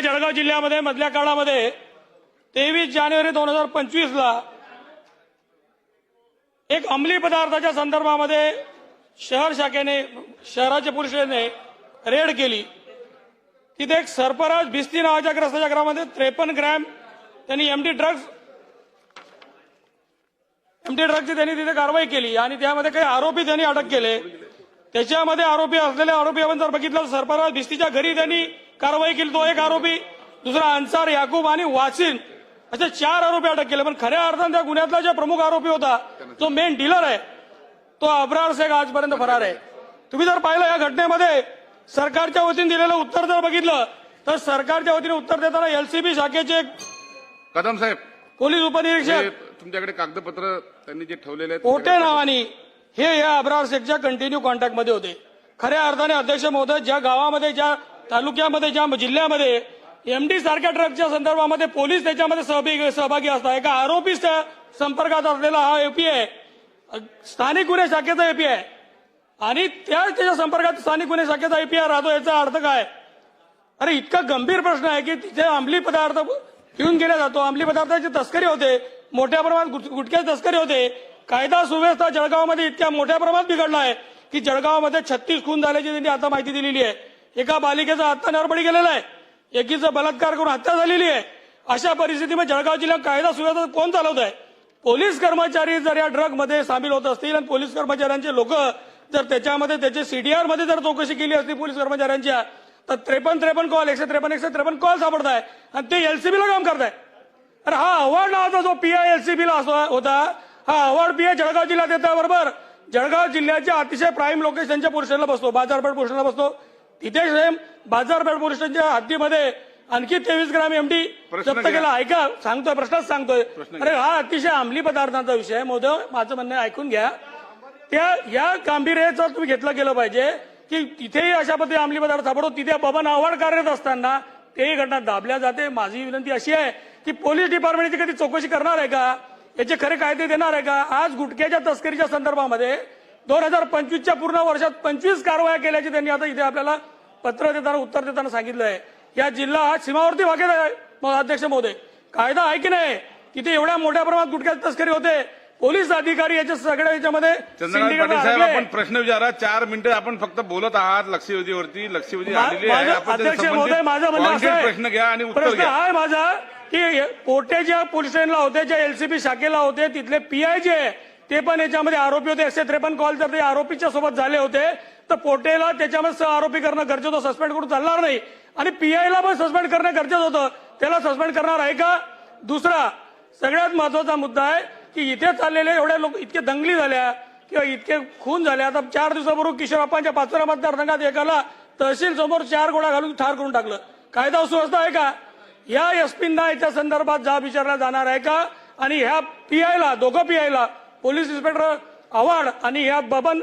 जळगाव जिल्ह्यामध्ये मधल्या काळामध्ये 23 जानेवारी 2025 ला एक अंमली पदार्थाच्या संदर्भामध्ये शहर शाखेने शहराच्या पोलिसांनी रेड केली। तिथे एक सरफराज भिस्ती नावाच्या ग्रस्ताच्या घरामध्ये 53 ग्रॅम त्यांनी एमडी ड्रग्जची त्यांनी तिथे कारवाई केली आणि त्यामध्ये काही आरोपी त्यांनी अटक केले। त्याच्यामध्ये आरोपी असलेले आरोपी आपण जर बघितलं सरफराज भिस्तीच्या घरी त्यांनी कारवाई केली, तो एक आरोपी, दुसरा अन्सार, याकूब आणि वासिन असे 4 आरोपी अटक केले। पण खऱ्या अर्थाने त्या गुन्ह्यातला जो प्रमुख आरोपी होता, जो मेन डीलर आहे, तो अब्रार शेख आजपर्यंत फरार आहे। तुम्ही जर पाहिलं या घटनेमध्ये सरकारच्या वतीने दिलेलं उत्तर जर बघितलं तर सरकारच्या वतीने उत्तर देताना एलसीबी शाखेचे कदम साहेब, पोलीस उपनिरीक्षक तुमच्याकडे कागदपत्र त्यांनी जे ठेवलेले आहेत पोटे नावानी हे या अब्रार शेखच्या कंटिन्यू कॉन्टॅक्टमध्ये होते। खऱ्या अर्थाने अध्यक्ष महोदय, ज्या गावामध्ये, ज्या तालुक्यामध्ये, ज्या जिल्ह्यामध्ये एमडी सारख्या ड्रग्जच्या संदर्भामध्ये पोलीस त्याच्यामध्ये सहभागी असतात, एका आरोपीच्या संपर्कात असलेला हा एपी आहे, स्थानिक गुन्हे शाखेचा एपी आहे आणि त्याच्या संपर्कात स्थानिक गुन्हे शाखेचा एपीआर राहतो। याचा अर्थ काय? अरे इतका गंभीर प्रश्न आहे की तिथे अंमली पदार्थ घेऊन गेला जातो, अंमली पदार्थाची तस्करी होते, मोठ्या प्रमाणात गुटख्याची तस्करी होते। कायदा सुव्यवस्था जळगावमध्ये इतक्या मोठ्या प्रमाणात बिघडला आहे की जळगावमध्ये 36 खून झाल्याची त्यांनी आता माहिती दिलेली आहे। एका बालिकेचा हत्या बळी गेलेला आहे, एकीचा बलात्कार करून हत्या झालेली आहे। अशा परिस्थितीमध्ये जळगाव जिल्ह्यात कायदा सुव्यवस्था कोण चालवत आहे? पोलीस कर्मचारी जर या ड्रग मध्ये सामील होत असतील आणि पोलीस कर्मचाऱ्यांचे लोक जर त्याच्यामध्ये त्याचे सीडीआर मध्ये जर चौकशी केली असती पोलीस कर्मचाऱ्यांच्या, तर 53 कॉल 153 कॉल सापडत आहे आणि ते एलसीबीला काम करत आहे। अरे हा अवॉर्ड नावाचा जो पीआय एलसीबीला होता, हा अवॉर्ड पीआय जळगाव जिल्ह्यात येता बरोबर जळगाव जिल्ह्याच्या अतिशय प्राईम लोकेशनच्या पोलिसांना बसतो, बाजारपेठ पोलिसांना बसतो। तिथे सेम बाजारपेठ पोलिसांच्या हद्दीमध्ये आणखी 23 ग्रॅम एमडी जप्त केला। ऐका, सांगतोय, प्रश्नच सांगतोय। अरे हा अतिशय अंमली पदार्थांचा विषय आहे महोदय, माझं म्हणणं ऐकून घ्या। त्या या गांभीर्याचं तुम्ही घेतलं गेलं पाहिजे की तिथेही अशा पद्धतीने अंमली पदार्थ सापडतो, तिथे बबन आव्हाड कार्यरत असताना तेही घटना दाबल्या जाते। माझी विनंती अशी आहे की पोलीस डिपार्टमेंटची कधी चौकशी करणार आहे का? याचे खरे कायदे देणार आहे का? आज गुटख्याच्या तस्करीच्या संदर्भामध्ये 2025च्या पूर्ण वर्षात 25 कारवाया केल्याची त्यांनी आता इथे आपल्याला पत्र देताना उत्तर देताना सांगितलं आहे। या जिल्हा सीमावर्ती भागात आहे अध्यक्ष महोदय, कायदा आहे की नाही? तिथे एवढ्या मोठ्या प्रमाणात गुटख्याची तस्करी होते, पोलीस अधिकारी याच्या सगळ्या याच्यामध्ये चंद्रकांत पाटील साहेब, आपण प्रश्न विचारा, 4 मिनिटं आपण फक्त बोलत आहात। लक्षवेधीवरती आलेली आहे। अध्यक्ष महोदय, माझं म्हणणं असं आहे, प्रश्न घ्या आणि उत्तर प्रश्न घ्या। आहे माझा की पोटे ज्या पोलीस स्टेशनला होते, ज्या एलसीबी शाखेला होते, तिथले पीआय जे ते पण याच्यामध्ये आरोपी होते। 153 कॉल जर ते आरोपीच्या सोबत झाले होते तर पोटेला त्याच्यामध्ये सह आरोपी करणं गरजेचं होतं, सस्पेंड करून चालणार नाही आणि पीआयला पण सस्पेंड करणं गरजेचं होतं। त्याला सस्पेंड करणार आहे का? दुसरा सगळ्यात महत्वाचा मुद्दा आहे की इथे चाललेले एवढे लोक इतके दंगली झाल्या किंवा इतके खून झाले। आता 4 दिवसापूर्वी किशोरप्पांच्या पाचोरा मतदारसंघात एकाला तहसील समोर 4 गोळा घालून ठार करून टाकलं। कायदा सुव्यवस्था आहे का? या एसपींना याच्या संदर्भात जाब विचारला जाणार आहे का? आणि ह्या पीआयला, दोघं पीआयला, पोलीस इन्स्पेक्टर आव्हाड आणि ह्या बबन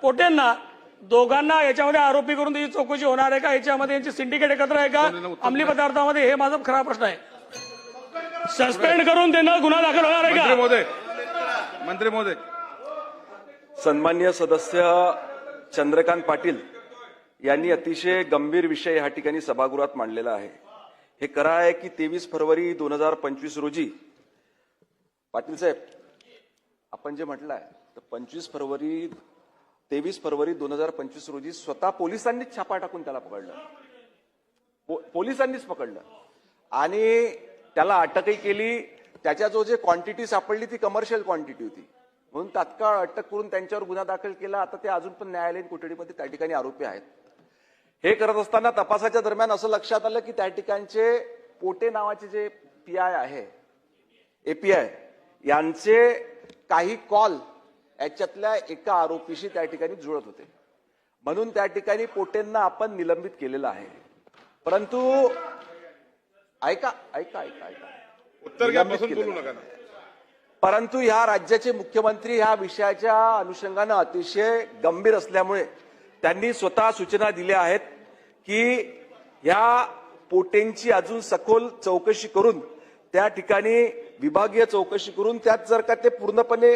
पोटेंना दोघांना याच्यामध्ये आरोपी करून त्याची चौकशी होणार आहे का? याच्यामध्ये यांची सिंडिकेट एकत्र आहे का अंमली पदार्थामध्ये? हे माझा खरा प्रश्न आहे। सस्पेंड करून त्यांना गुन्हा दाखल होणार आहे का? मंत्री महोदय, सन्माननीय सदस्य चंद्रकांत पाटील यांनी अतिशय गंभीर विषय या ठिकाणी सभागृहात मांडलेला आहे। हे खरं आहे की 23 फरवरी 2025 रोजी, पाटील साहेब आपण जे म्हटलंय तर 23 फरवरी 2025 रोजी स्वतः पोलिसांनीच छापा टाकून त्याला पकडलं, पोलिसांनीच पकडलं आणि त्याला अटकही केली। त्याच्या जो जे क्वांटिटी सापडली ती कमर्शियल क्वांटिटी होती, म्हणून तात्काळ अटक करून त्यांच्यावर गुन्हा दाखल केला। आता ते अजून पण न्यायालयीन कोठडीमध्ये त्या ठिकाणी आरोपी आहेत। हे करत असताना तपासाच्या दरम्यान असं लक्षात आलं की त्या ठिकाणचे पोटे नावाचे जे पीआय आहे, एपीआय, यांचे काही कॉल याच्यातल्या एका आरोपीशी त्या ठिकाणी जुळत होते, म्हणून त्या ठिकाणी पोटेंना आपण निलंबित केलेलं आहे। परंतु ऐका ऐका ऐका ऐका उत्तर घ्या, बसून बोलू नका। परंतु या राज्याचे मुख्यमंत्री ह्या विषयाच्या अनुषंगानं अतिशय गंभीर असल्यामुळे त्यांनी स्वतः सूचना दिल्या आहेत की ह्या पोटेंची अजून सखोल चौकशी करून त्या ठिकाणी विभागीय चौकशी करून त्यात जर का ते पूर्णपणे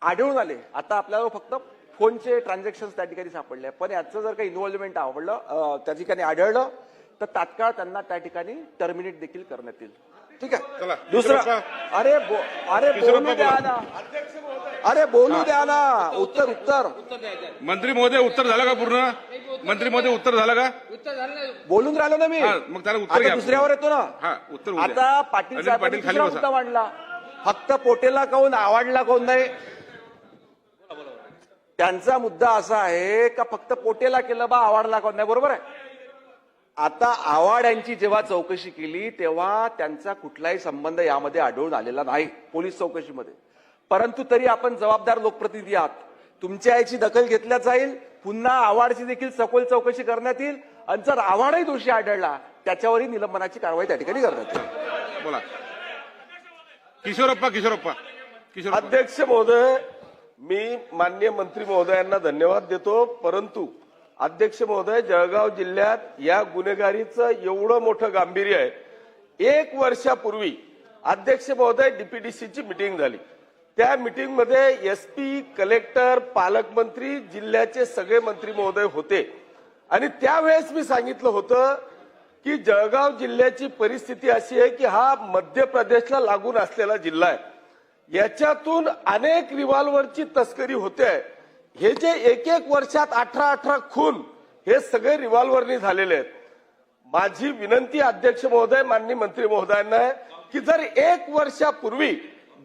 आढळून आले, आता आपल्याला फक्त फोनचे ट्रान्झॅक्शन त्या ठिकाणी सापडले, पण याचं जर का इन्व्हॉल्वमेंट आवडलं त्या ठिकाणी आढळलं तर तात्काळ त्यांना त्या ठिकाणी टर्मिनेट देखील करण्यात येईल. ठीक आहे. चला, दुसरा, किशोरप्पा. अरे किशोरप्पा बोलू द्या बोला. ना, अरे बोलू द्या ना. उत्तर मंत्री महोदय उत्तर झालं का पूर्ण? मंत्री महोदय उत्तर झालं का? बोलून राहिलो ना मी. हा, मग त्याला उत्तर आता घ्या. दुसऱ्यावर येतो ना. हा, उत्तर होऊ द्या. आता पाटील अनिल साहेबांनी पाटील खाली दुसरा बसा. मुद्दा मांडला. फक्त पोटेला काऊन आवडला कोण नाही. त्यांचा मुद्दा असा आहे का फक्त पोटेला केलं बा आवडला कोण नाही. बरोबर आहे. आता आव्हाड यांची जेव्हा चौकशी केली तेव्हा त्यांचा कुठलाही संबंध यामध्ये आढळून आलेला नाही पोलीस चौकशीमध्ये. परंतु तरी आपण जबाबदार लोकप्रतिनिधी आहात. तुमच्या याची दखल घेतल्या जाईल. पुन्हा आव्हाडची देखील सखोल चौकशी करण्यात येईल आणि जर आव्हाडही दोषी आढळला त्याच्यावरही निलंबनाची कारवाई त्या ठिकाणी करण्यात येईल. बोला. किशोरप्पा. अध्यक्ष महोदय, मी माननीय मंत्री महोदयांना धन्यवाद देतो. परंतु अध्यक्ष महोदय, जळगाव जिल्ह्यात या गुन्हेगारीचं एवढं मोठं गांभीर्य आहे. 1 वर्षापूर्वी अध्यक्ष महोदय डीपीडीसीची मिटिंग झाली. त्या मिटिंगमध्ये एसपी, कलेक्टर, पालकमंत्री, जिल्ह्याचे सगळे मंत्री महोदय होते आणि त्यावेळेस मी सांगितलं होतं की जळगाव जिल्ह्याची परिस्थिती अशी आहे की हा मध्य प्रदेशला लागून असलेला जिल्हा आहे. याच्यातून अनेक रिव्हॉल्व्हरची तस्करी होते. हे जे 1 वर्षात 18 खून हे सगळे रिव्हॉल्व्हरनी झालेले आहेत. माझी विनंती अध्यक्ष महोदय, माननीय मंत्री महोदयांना आहे की जर 1 वर्षापूर्वी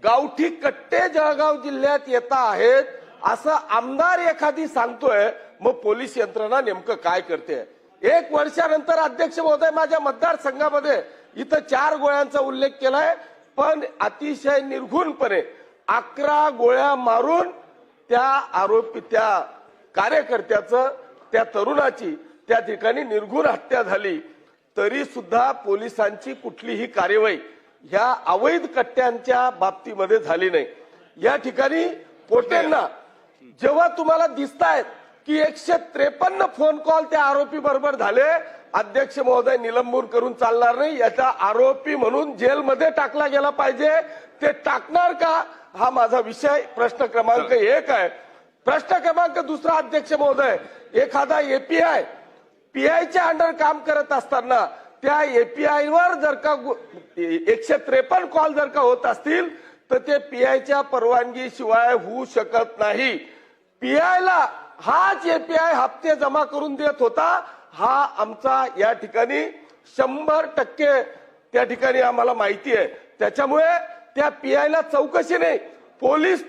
गावठी कट्टे जळगाव जिल्ह्यात येत आहेत असं आमदार एखादी सांगतोय, मग पोलीस यंत्रणा नेमकं काय करते. 1 वर्षानंतर अध्यक्ष महोदय, माझ्या मतदारसंघामध्ये इथं 4 गोळ्यांचा उल्लेख केलाय, पण अतिशय निर्घुणपणे 11 गोळ्या मारून त्या आरोपी, त्या कार्यकर्त्याचं, त्या तरुणाची त्या ठिकाणी निर्घुण हत्या झाली. तरी सुद्धा पोलिसांची कुठलीही कार्यवाही ह्या अवैध कट्ट्यांच्या बाबतीमध्ये झाली नाही. या ठिकाणी पोटेंना जेव्हा तुम्हाला दिसतायत की 153 फोन कॉल त्या आरोपी बरोबर झाले, अध्यक्ष महोदय, निलंबन करून चालणार नाही. याचा आरोपी म्हणून जेलमध्ये टाकला गेला पाहिजे. ते टाकणार का हा माझा विषय प्रश्न क्रमांक 1 आहे. प्रश्न क्रमांक 2, अध्यक्ष महोदय, एखादा एपीआय पीआयच्या अंडर काम करत असताना त्या एपीआय वर जर का 153 कॉल जर का होत असतील तर ते पीआयच्या परवानगी शिवाय होऊ शकत नाही. पीआयला हाच एपीआय हप्ते जमा करून देत होता. हा आमचा या ठिकाणी 100% त्या ठिकाणी आम्हाला माहिती आहे. त्याच्यामुळे त्या पीआयला चौकशी नाही,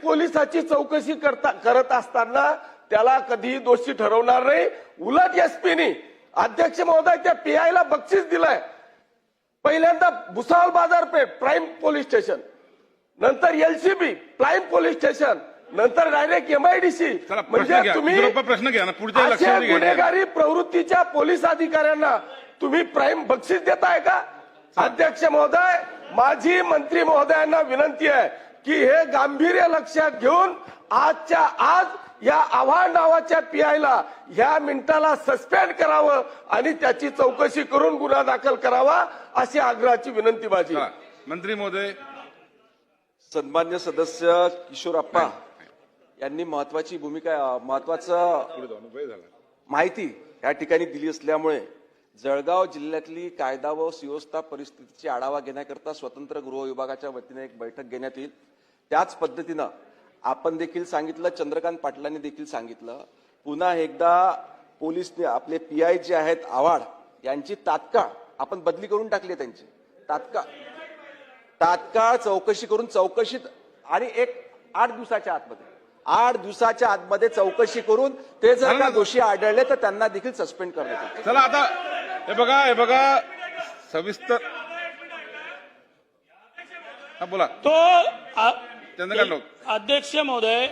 पोलिसाची चौकशी करत असताना त्याला कधीही दोषी ठरवणार नाही. उलट एसपीनी, अध्यक्ष महोदय, त्या पीआयला बक्षीस दिलंय. पहिल्यांदा भुसावळ बाजारपेठ प्राईम पोलीस स्टेशन, नंतर एलसीबी प्राईम पोलीस स्टेशन, नंतर डायरेक्ट एमआयडीसी. म्हणजे तुम्ही प्रश्न घ्या ना, पुढच्या अशा लक्षात घ्या. गुन्हेगारी प्रवृत्तीच्या पोलीस अधिकाऱ्यांना तुम्ही प्राईम बक्षीस देताय का? अध्यक्ष महोदय, माझी मंत्री महोदयांना विनंती आहे की हे गांभीर्य लक्षात घेऊन आजच्या आज या आव्हाड नावाच्या पीआयला ह्या मिनिटाला सस्पेंड करावं आणि त्याची चौकशी करून गुन्हा दाखल करावा, अशी आग्रहाची विनंती माझी. मंत्री महोदय. सन्मान्य सदस्य किशोरप्पा यांनी महत्वाची भूमिका, महत्वाचं माहिती या ठिकाणी दिली असल्यामुळे जळगाव जिल्ह्यातली कायदा व सुव्यवस्था परिस्थितीची आढावा घेण्याकरता स्वतंत्र गृह विभागाच्या वतीने एक बैठक घेण्यात येईल. त्याच पद्धतीनं आपण देखील सांगितलं, चंद्रकांत पाटलांनी देखील सांगितलं, पुन्हा एकदा पोलीसने आपले पीआय जे आहेत आव्हाड यांची तात्काळ आपण बदली करून टाकली. त्यांची तात्काळ चौकशी करून, चौकशीत आणि 8 दिवसाच्या आतमध्ये चौकशी करून ते जर का दोषी आढळले तर त्यांना देखील सस्पेंड करण्यात येईल. चला आता हे बघा सविस्तर. हा बोला. चंद्रकांत अध्यक्ष महोदय,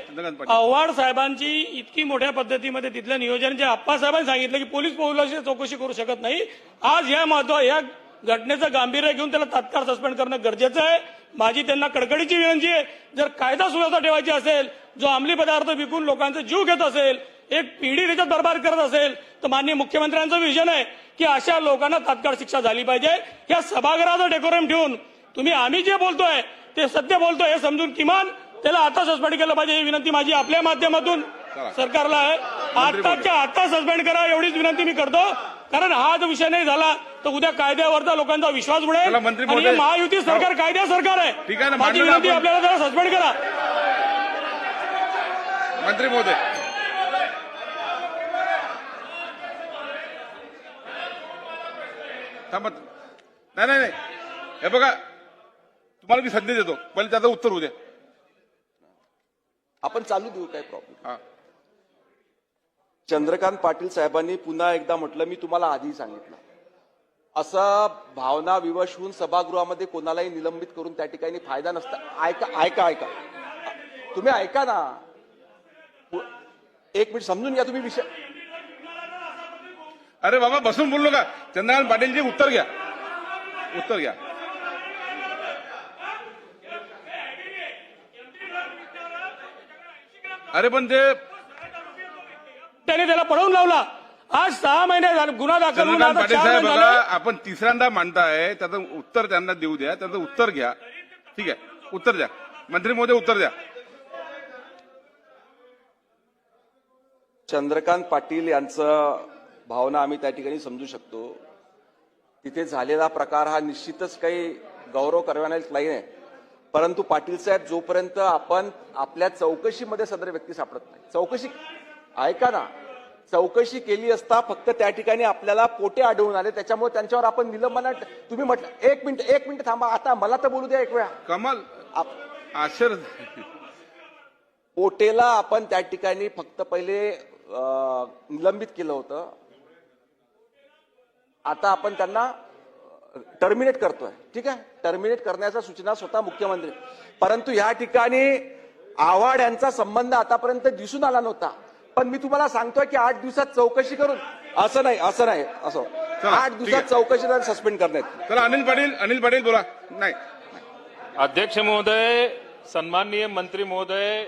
आव्हाड साहेबांची इतकी मोठ्या पद्धतीमध्ये तिथलं नियोजन, जे आप्पासाहेबांनी सांगितलं की पोलीस चौकशी करू शकत नाही. आज या घटनेचं गांभीर्य घेऊन त्याला तात्काळ सस्पेंड करणं गरजेचं आहे. माझी त्यांना कडकडीची विनंती आहे, जर कायदा सुव्यवस्था ठेवायची असेल, जो अंमली पदार्थ विकून लोकांचा जीव घेत असेल, एक पिढी त्याच्यात बरबाद करत असेल, तर माननीय मुख्यमंत्र्यांचं विजन आहे की अशा लोकांना तात्काळ शिक्षा झाली पाहिजे. या सभागृहाचं डेकोरम ठेवून तुम्ही आम्ही जे बोलतोय ते सत्य बोलतोय हे समजून किमान त्याला आता सस्पेंड केलं पाहिजे, ही विनंती माझी आपल्या माध्यमातून सरकारला आहे. आताच्या आता सस्पेंड करा एवढीच विनंती मी करतो. कारण हा जर विषय नाही झाला तर उद्या कायद्यावरचा लोकांचा विश्वास उडेल चला, मंत्री आणि हे महोदय. महायुती सरकार कायद्या सरकार आहे. ठीक आहे ना, माझी मांडू ना विनंती आपण. आपल्याला जरा सस्पेंड करा. मंत्री महोदय, थांबा. नाही, हे बघा, तुम्हाला मी संधी देतो, पहिले त्याचं उत्तर होऊ द्या. आपण चालू देऊ, काय प्रॉब्लेम. हा. चंद्रकांत पाटील साहेबांनी पुन्हा एकदा म्हटलं, मी तुम्हाला आधी सांगितलं, असं भावना विवश होऊन सभागृहामध्ये कोणालाही निलंबित करून त्या ठिकाणी फायदा नसता. ऐका तुम्ही ऐका ना, एक मिनिट समजून घ्या तुम्ही विषय. अरे बाबा, बसून बोललो का? चंद्रकांत पाटीलजी उत्तर घ्या. अरे पण ते त्याने त्याला पळवून लावला. आज 6 महिने झाले गुन्हा दाखल होऊन चंद्रकांत आता पाटील 4 साहेब महिने बघा, झाले. आपण तिसऱ्यांदा मांडताय, त्याचं उत्तर त्यांना देऊ द्या. त्याचं उत्तर घ्या. ठीक आहे, उत्तर द्या. मंत्री महोदय, उत्तर द्या. चंद्रकांत पाटील यांचं भावना आम्ही त्या ठिकाणी समजू शकतो. तिथे झालेला प्रकार हा निश्चितच काही गौरव करण्यालायक नाही. परंतु पाटील साहेब, जोपर्यंत आपण आपल्या चौकशीमध्ये सदर व्यक्ती सापडत नाही, ऐका ना, चौकशी केली असता फक्त त्या ठिकाणी आपल्याला पोटे आढळून आले, त्याच्यामुळे त्यांच्यावर आपण निलंबनात. तुम्ही म्हटलं एक मिनिट थांबा, आता मला तर बोलू द्या एक वेळा. कमाल आश्चर्य. पोटेला आपण त्या ठिकाणी फक्त पहिले निलंबित केलं होतं, आता आपण त्यांना टर्मिनेट करतोय. ठीक आहे, टर्मिनेट करण्याच्या सूचना स्वतः मुख्यमंत्री. परंतु या ठिकाणी आव्हाड यांचा संबंध आतापर्यंत दिसून आला नव्हता. पण मी तुम्हाला सांगतोय की 8 दिवसात चौकशी करून, असं नाही 8 दिवसात चौकशी करून सस्पेंड करण्यात. चला, अनिल पाटील बोला. नाही, अध्यक्ष महोदय, सन्माननीय मंत्री महोदय,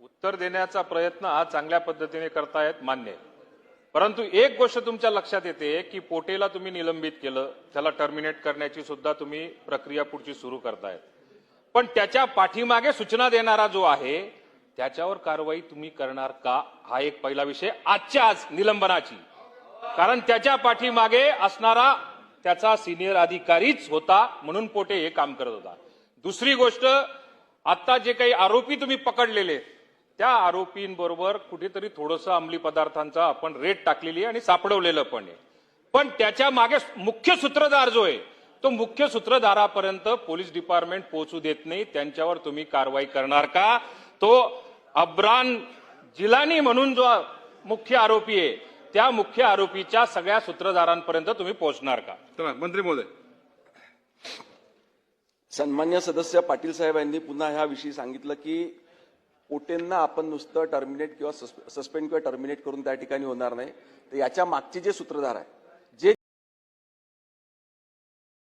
उत्तर देण्याचा प्रयत्न हा चांगल्या पद्धतीने करतायत, मान्य आहे. परंतु एक गोष्ट तुमच्या लक्षात येते की पोटेला तुम्ही निलंबित केलं, त्याला टर्मिनेट करण्याची सुद्धा तुम्ही प्रक्रिया पुढची सुरू करतायत. पण त्याच्या पाठीमागे सूचना देणारा जो आहे त्याच्यावर कारवाई तुम्ही करणार का, हा एक पहिला विषय आजच्या आज निलंबनाची. कारण त्याच्या पाठीमागे असणारा त्याचा सिनियर अधिकारीच होता, म्हणून पोटे हे काम करत होता. दुसरी गोष्ट, आता जे काही आरोपी तुम्ही पकडलेले, त्या आरोपींबरोबर कुठेतरी थोडंसं अंमली पदार्थांचा आपण रेट टाकलेली आहे आणि सापडवलेलं पण आहे. पण त्याच्या मागे मुख्य सूत्रधार जो आहे, तो मुख्य सूत्रधारापर्यंत पोलीस डिपार्टमेंट पोहोचू देत नाही. त्यांच्यावर तुम्ही कारवाई करणार का? तो अब्रान जिलानी म्हणून जो मुख्य आरोपी आहे, त्या मुख्य आरोपीच्या सगळ्या सूत्रधारांपर्यंत तुम्ही पोहोचणार का? चला, मंत्री महोदय. सन्मान्य सदस्य पाटील साहेब यांनी पुन्हा ह्याविषयी सांगितलं की पोटेंना आपण नुसतं टर्मिनेट किंवा सस्पेंड किंवा टर्मिनेट करून त्या ठिकाणी होणार नाही. तर याच्या मागचे जे सूत्रधार आहे